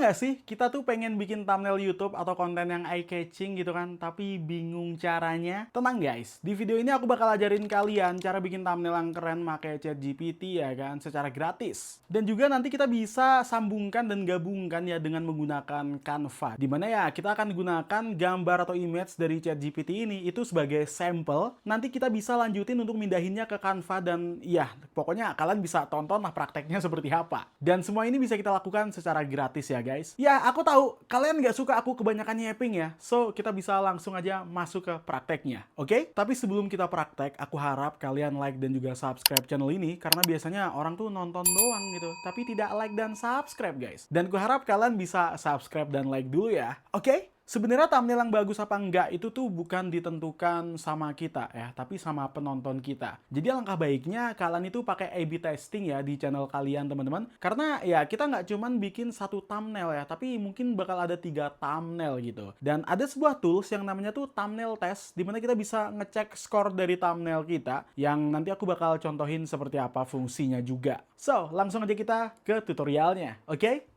nggak sih, kita tuh pengen bikin thumbnail YouTube atau konten yang eye-catching gitu kan, tapi bingung caranya? Tenang guys, di video ini aku bakal ajarin kalian cara bikin thumbnail yang keren pakai ChatGPT ya kan, secara gratis. Dan juga nanti kita bisa sambungkan dan gabungkan ya dengan menggunakan Canva. Dimana ya, kita akan gunakan gambar atau image dari ChatGPT ini itu sebagai sampel. Nanti kita bisa lanjutin untuk mindahinnya ke Canva dan ya, pokoknya kalian bisa tonton lah prakteknya seperti apa. Dan semua ini bisa kita lakukan secara gratis ya guys. Ya aku tahu kalian nggak suka aku kebanyakan nyeping ya. So kita bisa langsung aja masuk ke prakteknya. Oke? Tapi sebelum kita praktek, aku harap kalian like dan juga subscribe channel ini. Karena biasanya orang tuh nonton doang gitu. Tapi tidak like dan subscribe guys. Dan aku harap kalian bisa subscribe dan like dulu ya. Oke? Sebenarnya thumbnail yang bagus apa enggak itu tuh bukan ditentukan sama kita ya, tapi sama penonton kita. Jadi alangkah baiknya kalian itu pakai A/B testing ya di channel kalian teman-teman. Karena ya kita nggak cuman bikin satu thumbnail ya, tapi mungkin bakal ada 3 thumbnail gitu. Dan ada sebuah tools yang namanya tuh thumbnail test, dimana kita bisa ngecek skor dari thumbnail kita, yang nanti aku bakal contohin seperti apa fungsinya juga. So, langsung aja kita ke tutorialnya, oke?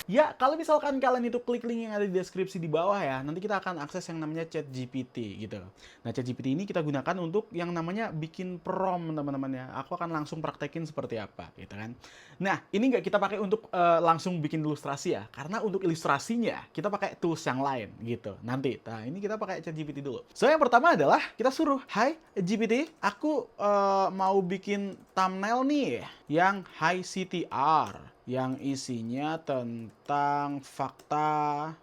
Ya, kalau misalkan kalian itu klik link yang ada di deskripsi di bawah ya, nanti kita akan akses yang namanya ChatGPT gitu. Nah, ChatGPT ini kita gunakan untuk yang namanya bikin prompt teman-teman ya. Aku akan langsung praktekin seperti apa gitu kan. Nah, ini nggak kita pakai untuk langsung bikin ilustrasi ya, karena untuk ilustrasinya kita pakai tools yang lain gitu. Nanti, nah ini kita pakai ChatGPT dulu. So, yang pertama adalah kita suruh, "Hai GPT, aku mau bikin thumbnail nih yang high CTR." Yang isinya tentang fakta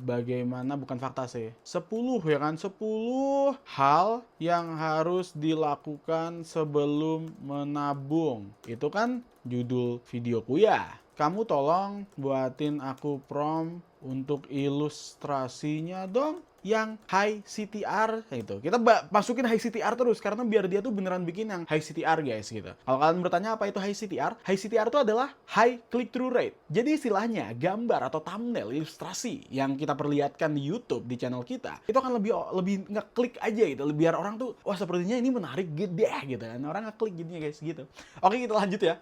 bagaimana, bukan fakta sih, 10 ya kan, 10 hal yang harus dilakukan sebelum menabung. Itu kan judul videoku ya. Kamu tolong buatin aku prompt untuk ilustrasinya dong yang high CTR gitu. Kita masukin high CTR terus karena biar dia tuh beneran bikin yang high CTR guys gitu. Kalau kalian bertanya apa itu high CTR? High CTR itu adalah high click through rate. Jadi istilahnya gambar atau thumbnail ilustrasi yang kita perlihatkan di YouTube di channel kita itu akan lebih ngeklik aja gitu. Biar orang tuh wah sepertinya ini menarik gede gitu kan. Orang ngeklik jadinya guys gitu. Oke, kita lanjut ya.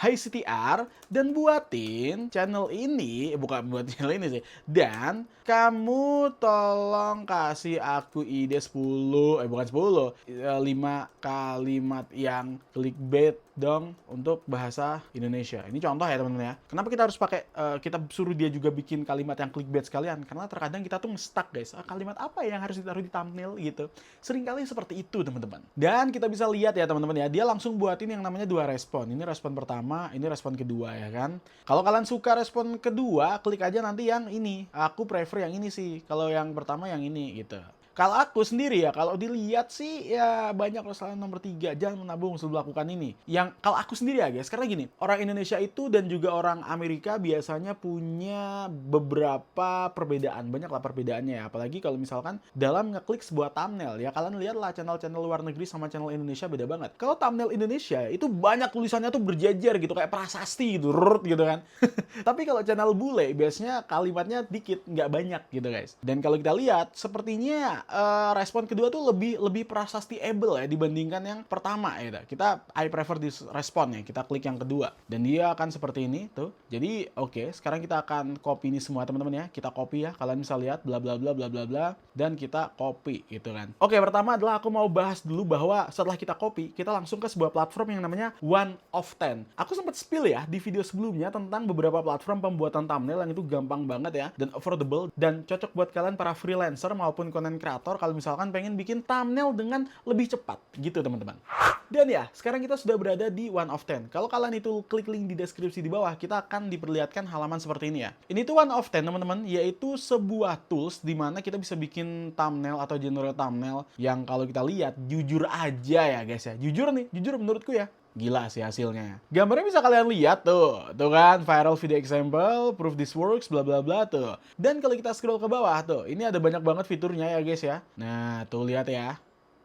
High CTR dan buatin channel ini, bukan buat channel ini sih. Dan kamu tolong kasih aku ide 10, bukan 10, 5 kalimat yang clickbait dong untuk bahasa Indonesia. Ini contoh ya teman-teman ya. Kenapa kita harus pakai, kita suruh dia juga bikin kalimat yang clickbait sekalian? Karena terkadang kita tuh nge-stuck guys. Kalimat apa yang harus ditaruh di thumbnail gitu. Seringkali seperti itu teman-teman. Dan kita bisa lihat ya teman-teman ya, dia langsung buatin yang namanya 2 respon. Ini respon pertama, ini respon kedua ya kan. Kalau kalian suka respon kedua, klik aja nanti yang ini. Aku prefer yang ini sih. Kalau yang pertama yang ini gitu. Kalau aku sendiri ya, kalau dilihat sih ya banyak kesalahan nomor 3, jangan menabung sebelum melakukan ini. Yang kalau aku sendiri ya guys, karena gini, orang Indonesia itu dan juga orang Amerika biasanya punya beberapa perbedaan, banyak lah perbedaannya ya. Apalagi kalau misalkan dalam ngeklik sebuah thumbnail ya, kalian lihatlah channel-channel luar negeri sama channel Indonesia beda banget. Kalau thumbnail Indonesia itu banyak tulisannya tuh berjajar gitu, kayak prasasti gitu, gitu kan. Tapi kalau channel bule biasanya kalimatnya dikit, nggak banyak gitu guys. Dan kalau kita lihat, sepertinya respon kedua tuh lebih prasasti-able ya dibandingkan yang pertama ya. I prefer this respon ya. Kita klik yang kedua dan dia akan seperti ini tuh. Jadi oke, sekarang kita akan copy ini semua teman-teman ya. Kita copy ya. Kalian bisa lihat bla bla bla bla bla bla dan kita copy gitu kan. Oke, pertama adalah aku mau bahas dulu bahwa setelah kita copy, kita langsung ke sebuah platform yang namanya One of 10. Aku sempat spill ya di video sebelumnya tentang beberapa platform pembuatan thumbnail yang itu gampang banget ya dan affordable dan cocok buat kalian para freelancer maupun content creator kalau misalkan pengen bikin thumbnail dengan lebih cepat gitu teman-teman. Dan ya, sekarang kita sudah berada di One of 10. Kalau kalian itu klik link di deskripsi di bawah, kita akan diperlihatkan halaman seperti ini ya. Ini tuh One of 10 teman-teman, yaitu sebuah tools di mana kita bisa bikin thumbnail atau genre thumbnail yang kalau kita lihat jujur aja ya guys ya. Jujur nih, jujur menurutku ya. Gila sih hasilnya. Gambarnya bisa kalian lihat tuh. Tuh kan, viral video example, proof this works, bla bla bla tuh. Dan kalau kita scroll ke bawah tuh, ini ada banyak banget fiturnya ya guys ya. Nah, tuh lihat ya.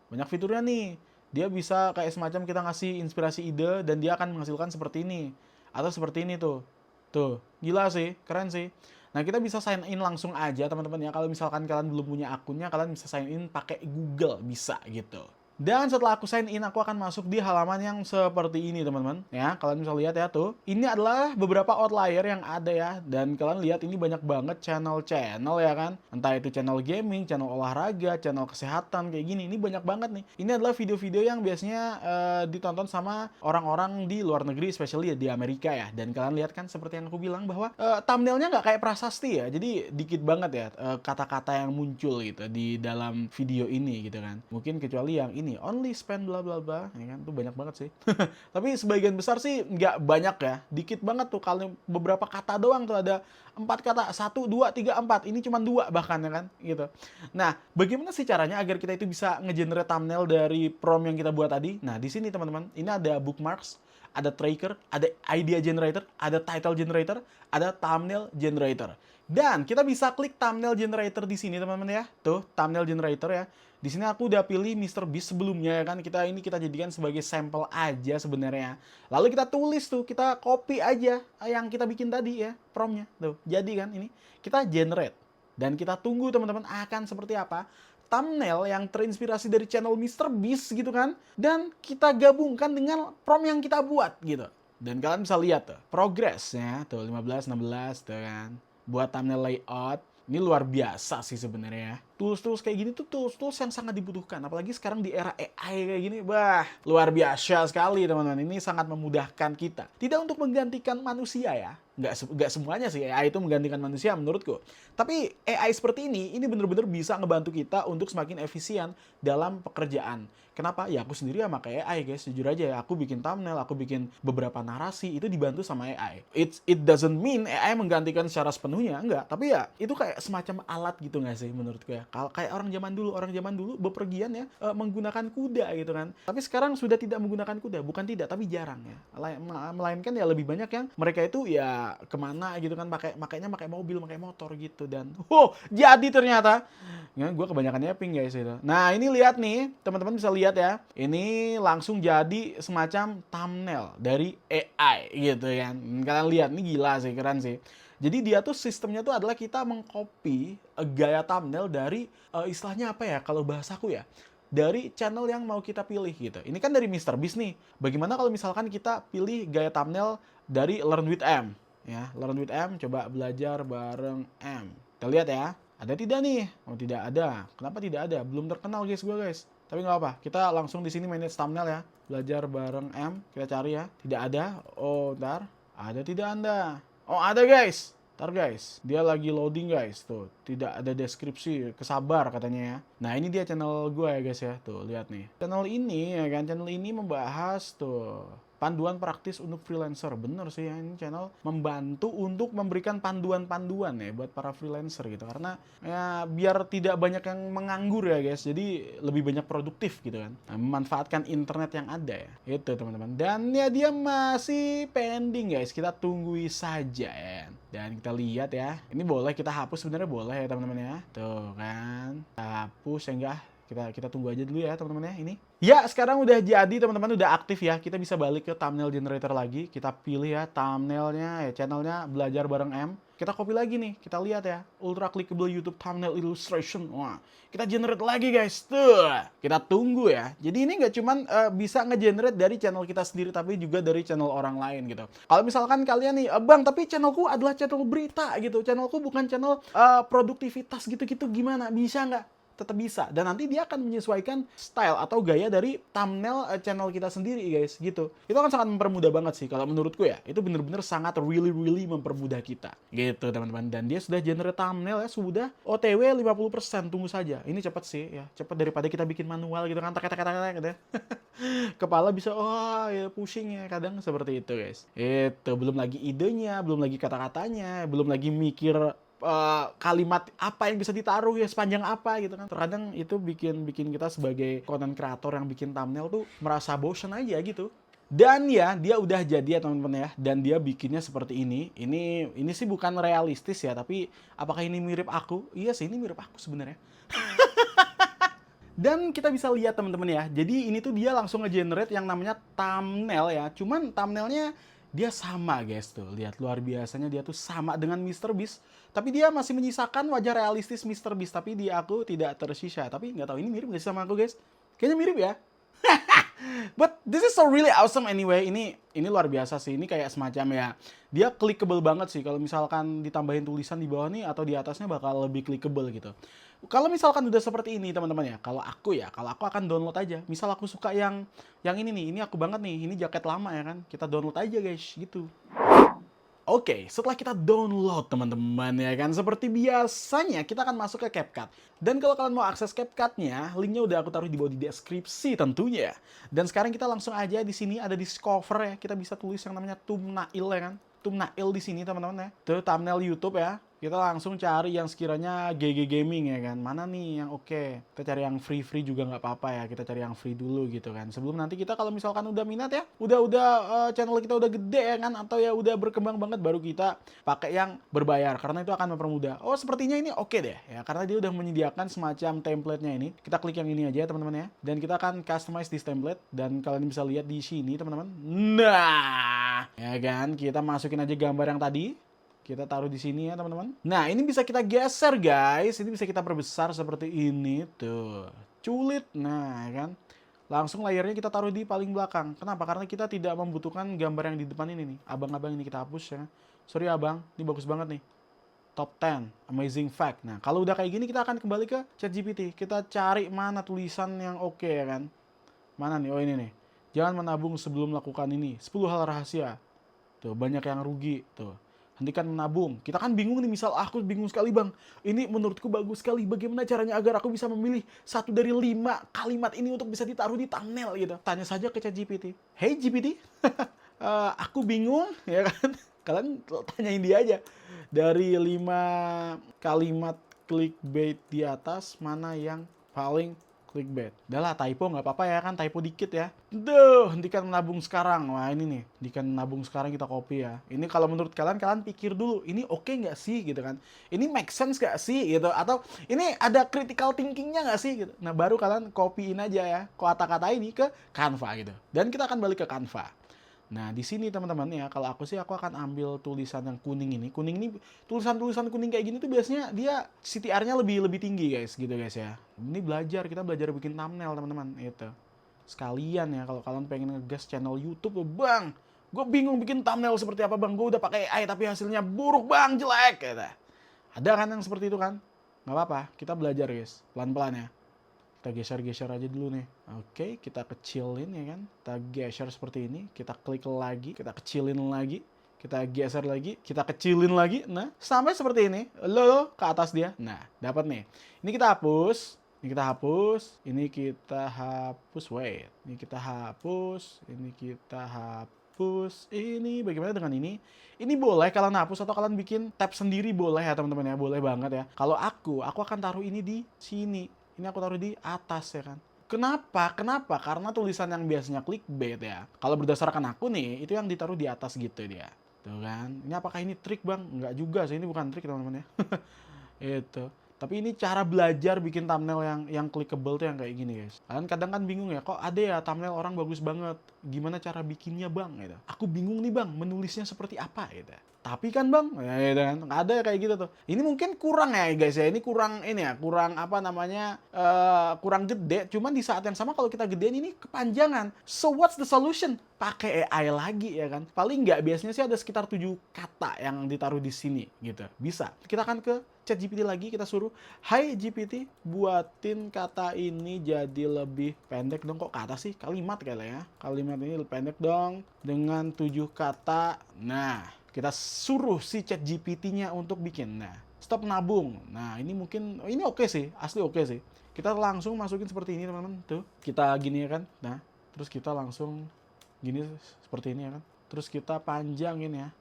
Banyak fiturnya nih. Dia bisa kayak semacam kita ngasih inspirasi ide dan dia akan menghasilkan seperti ini. Atau seperti ini tuh. Tuh, gila sih, keren sih. Nah, kita bisa sign in langsung aja teman-teman ya. Kalau misalkan kalian belum punya akunnya, kalian bisa sign in pakai Google, bisa gitu. Dan setelah aku sign in, aku akan masuk di halaman yang seperti ini teman-teman. Ya, kalian bisa lihat ya tuh. Ini adalah beberapa outlier yang ada ya. Dan kalian lihat ini banyak banget channel-channel ya kan. Entah itu channel gaming, channel olahraga, channel kesehatan kayak gini. Ini banyak banget nih. Ini adalah video-video yang biasanya ditonton sama orang-orang di luar negeri, especially di Amerika ya. Dan kalian lihat kan seperti yang aku bilang bahwa thumbnailnya nggak kayak prasasti ya. Jadi dikit banget ya kata-kata yang muncul gitu di dalam video ini gitu kan. Mungkin kecuali yang ini only spend bla bla bla, ya kan, tuh banyak banget sih. Tapi sebagian besar sih nggak banyak ya, dikit banget tuh. Kalau beberapa kata doang tuh ada 4 kata, 1, 2, 3, 4. Ini cuma 2 bahkan ya kan, gitu. Nah, bagaimana sih caranya agar kita itu bisa nge-generate thumbnail dari prompt yang kita buat tadi? Nah, di sini teman-teman, ini ada bookmarks, ada tracker, ada idea generator, ada title generator, ada thumbnail generator. Dan kita bisa klik thumbnail generator di sini teman-teman ya. Tuh, thumbnail generator ya. Di sini aku udah pilih Mr. Beast sebelumnya ya kan. Kita jadikan sebagai sampel aja sebenarnya. Lalu kita tulis tuh, kita copy aja yang kita bikin tadi ya, promptnya. Tuh, jadi kan ini. Kita generate. Dan kita tunggu teman-teman akan seperti apa thumbnail yang terinspirasi dari channel Mr. Beast gitu kan. Dan kita gabungkan dengan prompt yang kita buat gitu. Dan kalian bisa lihat tuh, progressnya tuh 15, 16 tuh kan. Buat thumbnail layout. Ini luar biasa sih sebenarnya. Tools-tools kayak gini tuh tools-tools yang sangat dibutuhkan. Apalagi sekarang di era AI kayak gini. Wah, luar biasa sekali teman-teman. Ini sangat memudahkan kita. Tidak untuk menggantikan manusia ya. Nggak semuanya sih AI itu menggantikan manusia menurutku. Tapi AI seperti ini benar-benar bisa ngebantu kita untuk semakin efisien dalam pekerjaan. Kenapa? Ya aku sendiri ya pakai AI guys. Jujur aja ya, aku bikin thumbnail, aku bikin beberapa narasi, itu dibantu sama AI. It doesn't mean AI menggantikan secara sepenuhnya, enggak. Tapi ya, itu kayak semacam alat gitu nggak sih menurutku ya. Kalau kayak orang zaman dulu bepergian ya, menggunakan kuda gitu kan. Tapi sekarang sudah tidak menggunakan kuda. Bukan tidak, tapi jarang ya. Melainkan ya lebih banyak yang mereka itu ya kemana gitu kan, pakai mobil, pakai motor gitu. Dan jadi ternyata ya, gue kebanyakan yapping guys itu. Nah ini lihat nih, teman-teman bisa lihat ya, ini langsung jadi semacam thumbnail dari AI gitu kan. Kalian lihat, ini gila sih, keren sih. Jadi dia tuh sistemnya tuh adalah kita mengcopy gaya thumbnail dari istilahnya apa ya kalau bahasaku ya, dari channel yang mau kita pilih gitu. Ini kan dari Mr. Beast nih. Bagaimana kalau misalkan kita pilih gaya thumbnail dari Learn with M ya, Learn with M, coba belajar bareng M. Kita lihat ya, ada tidak nih? Oh tidak ada. Kenapa tidak ada? Belum terkenal guys gue guys. Tapi nggak apa, kita langsung di sini manage thumbnail ya. Belajar bareng M, kita cari ya. Tidak ada. Oh, ntar. Ada tidak Anda? Oh, ada guys. Ntar guys, dia lagi loading guys. Tuh, tidak ada deskripsi. Kesabar katanya ya. Nah, ini dia channel gue ya guys ya. Tuh, lihat nih. Channel ini ya kan, channel ini membahas tuh panduan praktis untuk freelancer. Bener sih ya, ini channel membantu untuk memberikan panduan-panduan ya buat para freelancer gitu. Karena ya biar tidak banyak yang menganggur ya guys. Jadi lebih banyak produktif gitu kan. Nah, memanfaatkan internet yang ada ya. Itu teman-teman. Dan ya dia masih pending guys. Kita tungguin saja ya. Dan kita lihat ya. Ini boleh kita hapus, sebenarnya boleh ya teman-teman ya. Tuh kan. Kita hapus ya enggak. Kita tunggu aja dulu ya teman-teman ya ini. Ya sekarang udah jadi teman-teman, udah aktif ya. Kita bisa balik ke thumbnail generator lagi. Kita pilih ya thumbnailnya ya, channelnya belajar bareng M. Kita copy lagi nih, kita lihat ya. Ultra clickable YouTube thumbnail illustration. Wah, kita generate lagi guys. Tuh, kita tunggu ya. Jadi ini nggak cuman bisa nge-generate dari channel kita sendiri, tapi juga dari channel orang lain gitu. Kalau misalkan kalian nih, bang tapi channelku adalah channel berita gitu. Channelku bukan channel produktivitas gitu-gitu, gimana? Bisa nggak? Tetap bisa, dan nanti dia akan menyesuaikan style atau gaya dari thumbnail channel kita sendiri guys gitu. Itu akan sangat mempermudah banget sih kalau menurutku ya. Itu bener-bener sangat really mempermudah kita gitu teman-teman. Dan dia sudah generate thumbnail ya, sudah OTW 50%, tunggu saja. Ini cepat sih ya, cepat daripada kita bikin manual gitu kan, tak gitu. Kepala bisa ya pusing ya kadang seperti itu guys. Itu belum lagi idenya, belum lagi kata-katanya, belum lagi mikir kalimat apa yang bisa ditaruh ya, sepanjang apa gitu kan. Terkadang itu bikin kita sebagai content creator yang bikin thumbnail tuh merasa bosan aja gitu. Dan ya dia udah jadi ya teman-teman ya, dan dia bikinnya seperti ini. Ini sih bukan realistis ya, tapi apakah ini mirip aku? Iya sih, ini mirip aku sebenarnya. Dan kita bisa lihat teman-teman ya, jadi ini tuh dia langsung nge-generate yang namanya thumbnail ya. Cuman thumbnailnya dia sama guys tuh, lihat luar biasanya, dia tuh sama dengan Mr. Beast, tapi dia masih menyisakan wajah realistis Mr. Beast, tapi di aku tidak tersisa. Tapi nggak tahu ini mirip nggak sih sama aku guys? Kayaknya mirip ya. But this is so really awesome anyway. Ini luar biasa sih. Ini kayak semacam ya, dia clickable banget sih. Kalau misalkan ditambahin tulisan di bawah nih atau di atasnya bakal lebih clickable gitu. Kalau misalkan udah seperti ini teman-teman ya, kalau aku akan download aja. Misal aku suka yang ini nih, ini aku banget nih. Ini jaket lama ya kan. Kita download aja guys, gitu. Oke, setelah kita download teman-teman ya kan, seperti biasanya kita akan masuk ke CapCut. Dan kalau kalian mau akses CapCut-nya, linknya udah aku taruh di bawah di deskripsi tentunya. Dan sekarang kita langsung aja di sini ada discover ya, kita bisa tulis yang namanya thumbnail ya kan. Thumbnail di sini teman-teman ya. Itu thumbnail YouTube ya. Kita langsung cari yang sekiranya GG Gaming ya kan. Mana nih yang oke? Kita cari yang free juga nggak apa-apa ya. Kita cari yang free dulu gitu kan. Sebelum nanti kita kalau misalkan udah minat ya, channel kita udah gede ya kan, atau ya udah berkembang banget, baru kita pakai yang berbayar karena itu akan mempermudah. Oh, sepertinya ini oke deh ya, karena dia udah menyediakan semacam template-nya ini. Kita klik yang ini aja teman-teman ya. Dan kita akan customize this template dan kalian bisa lihat di sini teman-teman. Nah, ya kan, kita masukin aja gambar yang tadi. Kita taruh di sini ya teman-teman. Nah, ini bisa kita geser guys. Ini bisa kita perbesar seperti ini tuh. Culit. Nah, kan. Langsung layarnya kita taruh di paling belakang. Kenapa? Karena kita tidak membutuhkan gambar yang di depan ini nih. Abang-abang ini kita hapus ya. Sorry abang, ini bagus banget nih. Top 10, amazing fact. Nah, kalau udah kayak gini kita akan kembali ke ChatGPT. Kita cari mana tulisan yang oke ya kan. Mana nih? Oh ini nih. Jangan menabung sebelum melakukan ini. 10 hal rahasia. Tuh, banyak yang rugi. Tuh. Hentikan menabung. Kita kan bingung nih, misal aku bingung sekali bang. Ini menurutku bagus sekali. Bagaimana caranya agar aku bisa memilih 1 dari 5 kalimat ini untuk bisa ditaruh di thumbnail gitu. Tanya saja ke ChatGPT. Hey GPT, aku bingung ya kan. Kalian tanyain dia aja. Dari 5 kalimat clickbait di atas, mana yang paling clickbait. Udah lah, typo nggak apa-apa ya kan, typo dikit ya. Duh, hentikan menabung sekarang. Wah ini nih, hentikan menabung sekarang, kita copy ya. Ini kalau menurut kalian pikir dulu, ini oke nggak sih gitu kan. Ini make sense nggak sih gitu. Atau ini ada critical thinkingnya nggak sih gitu. Nah baru kalian copyin aja ya kata-kata ini ke Canva gitu. Dan kita akan balik ke Canva. Nah, di sini teman-teman ya, kalau aku sih aku akan ambil tulisan yang kuning ini. Kuning ini, tulisan-tulisan kuning kayak gini tuh biasanya dia CTR-nya lebih tinggi guys, gitu guys ya. Ini kita belajar bikin thumbnail teman-teman, itu. Sekalian ya, kalau kalian pengen ngegas channel YouTube tuh, bang, gue bingung bikin thumbnail seperti apa bang, gue udah pakai AI tapi hasilnya buruk bang, jelek, gitu. Ada kan yang seperti itu kan? Nggak apa-apa, kita belajar guys, pelan-pelan ya. Kita geser-geser aja dulu nih. Oke, kita kecilin ya kan. Kita geser seperti ini. Kita klik lagi. Kita kecilin lagi. Kita geser lagi. Kita kecilin lagi. Nah, sampai seperti ini. Lo ke atas dia. Nah, dapat nih. Ini kita hapus. Ini kita hapus. Ini kita hapus. Wait. Ini kita hapus. Ini kita hapus. Ini bagaimana dengan ini? Ini boleh kalian hapus atau kalian bikin tab sendiri boleh ya teman-teman ya. Boleh banget ya. Kalau aku akan taruh ini di sini. Ini aku taruh di atas ya kan. Kenapa? Karena tulisan yang biasanya clickbait ya. Kalau berdasarkan aku nih, itu yang ditaruh di atas gitu dia. Tuh kan. Ini apakah ini trik bang? Enggak juga sih, ini bukan trik teman-teman ya. Itu. Tapi ini cara belajar bikin thumbnail yang clickable tuh yang kayak gini guys. Kalian kadang kan bingung ya, kok ada ya thumbnail orang bagus banget. Gimana cara bikinnya bang? Gitu. Aku bingung nih bang, menulisnya seperti apa gitu. Tapi kan bang, ya gitu kan, nggak ada kayak gitu tuh. Ini mungkin kurang ya guys ya, ini kurang apa namanya, kurang gede. Cuman di saat yang sama kalau kita gedein ini kepanjangan. So what's the solution? Pakai AI lagi ya kan. Paling nggak biasanya sih ada sekitar 7 kata yang ditaruh di sini gitu. Bisa. Kita akan ke ChatGPT lagi, kita suruh, "Hai GPT, buatin kata ini jadi lebih pendek dong." Kok kata sih? Kalimat kali ya. Kalimat ini lebih pendek dong dengan 7 kata. Nah, kita suruh si ChatGPT-nya untuk bikin. Nah, stop nabung. Nah, ini mungkin, ini oke sih, asli oke sih. Kita langsung masukin seperti ini teman-teman. Tuh, kita gini ya kan. Nah, terus kita langsung gini seperti ini ya kan. Terus kita panjangin ya.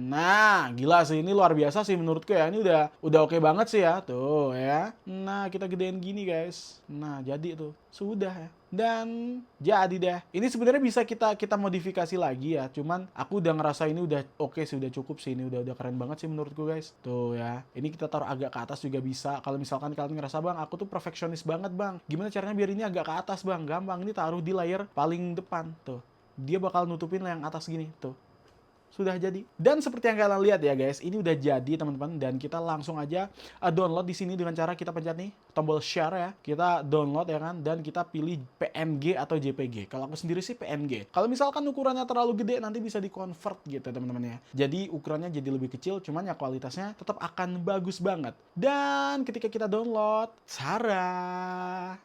Nah, gila sih, ini luar biasa sih menurutku ya. Ini udah oke banget sih ya. Tuh ya. Nah, kita gedein gini guys. Nah, jadi tuh. Sudah ya. Dan jadi deh. Ini sebenarnya bisa kita modifikasi lagi ya. Cuman aku udah ngerasa ini udah oke sih, udah cukup sih. Ini udah keren banget sih menurutku guys. Tuh ya. Ini kita taruh agak ke atas juga bisa. Kalau misalkan kalian ngerasa, "Bang, aku tuh perfeksionis banget, Bang. Gimana caranya biar ini agak ke atas, Bang?" Gampang. Ini taruh di layar paling depan. Tuh. Dia bakal nutupin yang atas gini. Tuh. sudah jadi. Dan seperti yang kalian lihat ya guys, ini udah jadi teman-teman, dan kita langsung aja download di sini dengan cara kita pencet nih tombol share ya. Kita download ya kan, dan kita pilih PNG atau JPG. Kalau aku sendiri sih PNG. Kalau misalkan ukurannya terlalu gede nanti bisa di-convert gitu teman-teman ya. Jadi ukurannya jadi lebih kecil, cuman ya kualitasnya tetap akan bagus banget. Dan ketika kita download, Sarah.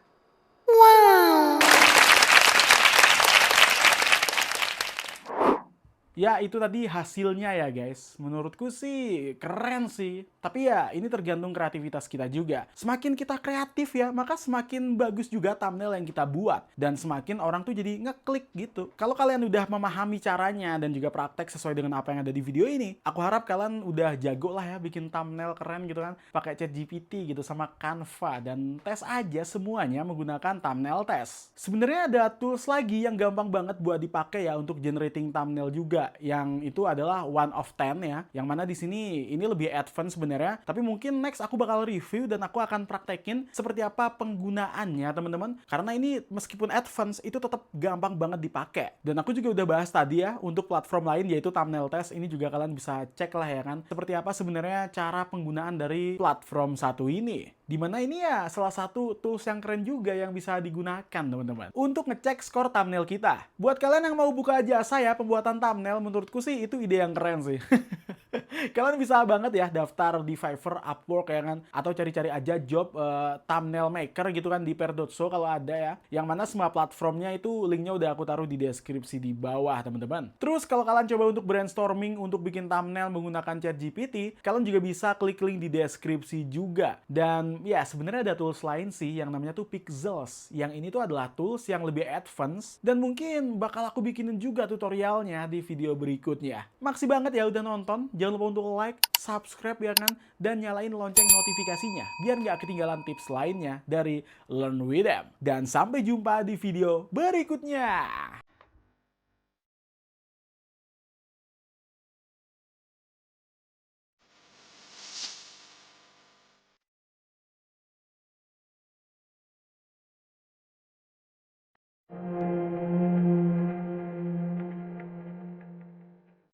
Wow. Ya, itu tadi hasilnya ya guys. Menurutku sih keren sih. Tapi ya, ini tergantung kreativitas kita juga. Semakin kita kreatif ya, maka semakin bagus juga thumbnail yang kita buat. Dan semakin orang tuh jadi ngeklik gitu. Kalau kalian udah memahami caranya dan juga praktek sesuai dengan apa yang ada di video ini, aku harap kalian udah jago lah ya bikin thumbnail keren gitu kan. Pakai ChatGPT gitu sama Canva. Dan tes aja semuanya menggunakan thumbnail test. Sebenarnya ada tools lagi yang gampang banget buat dipakai ya untuk generating thumbnail juga, yang itu adalah 1 of 10 ya, yang mana di sini ini lebih advance sebenarnya, tapi mungkin next aku bakal review dan aku akan praktekin seperti apa penggunaannya teman-teman, karena ini meskipun advance itu tetap gampang banget dipakai. Dan aku juga udah bahas tadi ya untuk platform lain yaitu thumbnail test, ini juga kalian bisa cek lah ya kan, seperti apa sebenarnya cara penggunaan dari platform satu ini. Dimana ini ya salah satu tools yang keren juga yang bisa digunakan teman-teman untuk ngecek skor thumbnail kita. Buat kalian yang mau buka jasa ya pembuatan thumbnail, menurutku sih itu ide yang keren sih. Kalian bisa banget ya daftar di Fiverr, Upwork ya kan, atau cari-cari aja job thumbnail maker gitu kan di pair.so kalau ada ya. Yang mana semua platformnya itu linknya udah aku taruh di deskripsi di bawah teman-teman. Terus kalau kalian coba untuk brainstorming untuk bikin thumbnail menggunakan ChatGPT, kalian juga bisa klik link di deskripsi juga. Dan ya sebenarnya ada tools lain sih yang namanya tuh Pixels. Yang ini tuh adalah tools yang lebih advance dan mungkin bakal aku bikinin juga tutorialnya di video berikutnya. Makasih banget ya udah nonton. Jangan lupa untuk like, subscribe ya kan, dan nyalain lonceng notifikasinya biar nggak ketinggalan tips lainnya dari Learn With Them. Dan sampai jumpa di video berikutnya.